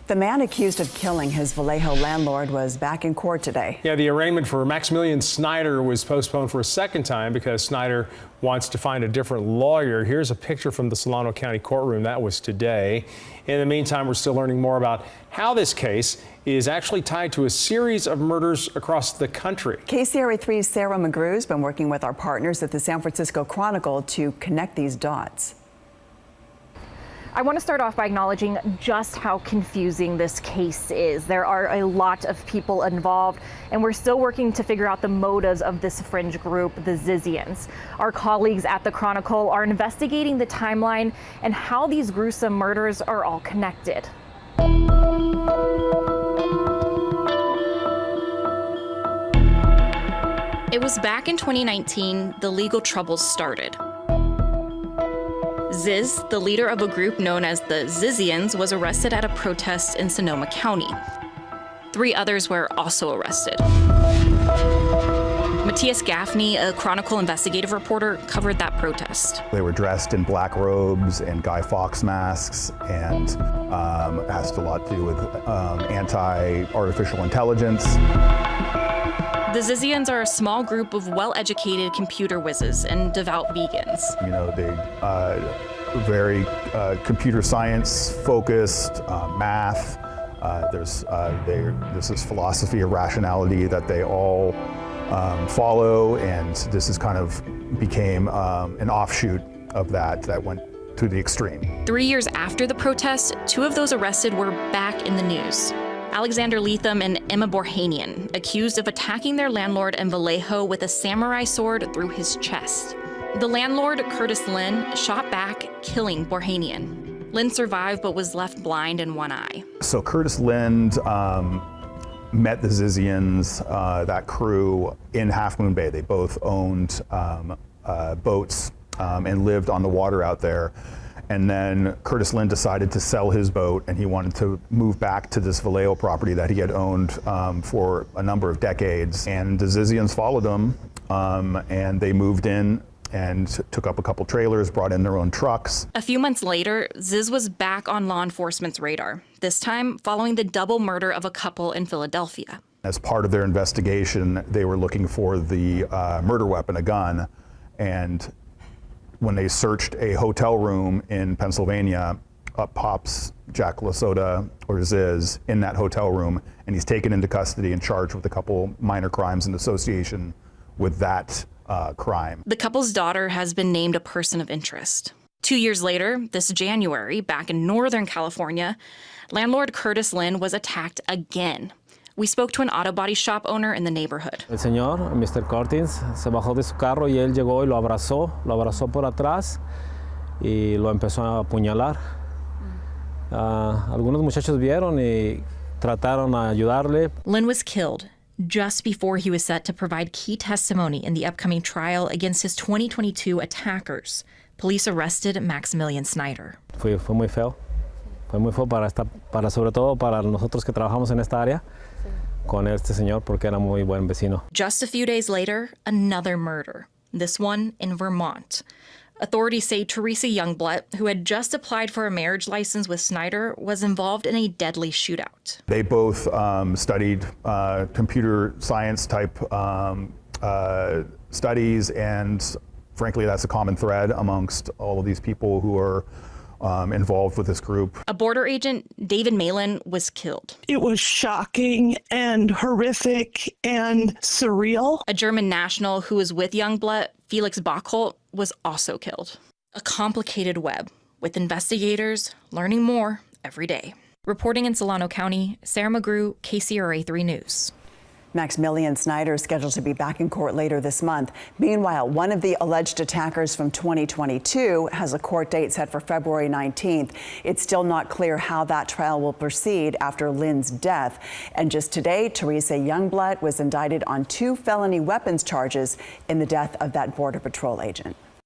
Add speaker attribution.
Speaker 1: The man accused of killing his Vallejo landlord was back in court today.
Speaker 2: Yeah, the arraignment for Maximilian Snyder was postponed for a second time because Snyder wants to find a different lawyer. Here's a picture from the Solano County courtroom. That was today. In the meantime, we're still learning more about how this case is actually tied to a series of murders across the country.
Speaker 1: KCRA 3's Sarah McGrew's been working with our partners at the San Francisco Chronicle to connect these dots.
Speaker 3: I want to start off by acknowledging just how confusing this case is. There are a lot of people involved, and we're still working to figure out the motives of this fringe group, the Zizians. Our colleagues at the Chronicle are investigating the timeline and how these gruesome murders are all connected.
Speaker 4: It was back in 2019 the legal troubles started. Ziz, the leader of a group known as the Zizians, was arrested at a protest in Sonoma County. 3 others were also arrested. Matthias Gaffney, a Chronicle investigative reporter, covered that protest.
Speaker 5: They were dressed in black robes and Guy Fawkes masks, and has a lot to do with anti-artificial intelligence.
Speaker 4: The Zizians are a small group of well-educated computer whizzes and devout vegans.
Speaker 5: You know, they very computer science focused, math. There's this philosophy of rationality that they all follow, and this is kind of became an offshoot of that went to the extreme.
Speaker 4: 3 years after the protest, 2 of those arrested were back in the news. Alexander Leatham and Emma Borhanian, accused of attacking their landlord in Vallejo with a samurai sword through his chest. The landlord, Curtis Lynn, shot back, killing Borhanian. Lynn survived but was left blind in one eye.
Speaker 5: So Curtis Lynn met the Zizians, that crew, in Half Moon Bay. They both owned boats and lived on the water out there. And then Curtis Lynn decided to sell his boat, and he wanted to move back to this Vallejo property that he had owned for a number of decades. And the Zizians followed him, and they moved in and took up a couple trailers, brought in their own trucks.
Speaker 4: A few months later, Ziz was back on law enforcement's radar, this time following the double murder of a couple in Philadelphia.
Speaker 5: As part of their investigation, they were looking for the murder weapon, a gun, and when they searched a hotel room in Pennsylvania, up pops Jack Lasota, or Ziz, in that hotel room, and he's taken into custody and charged with a couple minor crimes in association with that crime.
Speaker 4: The couple's daughter has been named a person of interest. 2 years later, this January, back in Northern California, landlord Curtis Lynn was attacked again. We spoke to an auto body shop owner in the neighborhood.
Speaker 6: El señor, Mr. Cortins, se bajó de su carro y él llegó y lo abrazó por atrás y lo empezó a apuñalar. Algunos muchachos vieron y trataron de ayudarle.
Speaker 4: Lynn was killed just before he was set to provide key testimony in the upcoming trial against his 2022 attackers. Police arrested Maximilian Snyder.
Speaker 6: Fue muy feo. Fue muy feo para sobre todo para nosotros que trabajamos en esta área. Con este señor porque era muy buen vecino.
Speaker 4: Just a few days later, another murder, this one in Vermont. Authorities say Teresa Youngblood, who had just applied for a marriage license with Snyder, was involved in a deadly shootout.
Speaker 5: They both studied computer science type studies, and frankly, that's a common thread amongst all of these people who are involved with this group.
Speaker 4: A border agent, David Malin, was killed.
Speaker 7: It was shocking and horrific and surreal.
Speaker 4: A German national who was with Youngblood, Felix Bockholt, was also killed. A complicated web, with investigators learning more every day. Reporting in Solano County, Sarah McGrew, KCRA 3 News.
Speaker 1: Maximilian Snyder is scheduled to be back in court later this month. Meanwhile, one of the alleged attackers from 2022 has a court date set for February 19th. It's still not clear how that trial will proceed after Lynn's death. And just today, Teresa Youngblood was indicted on 2 felony weapons charges in the death of that Border Patrol agent.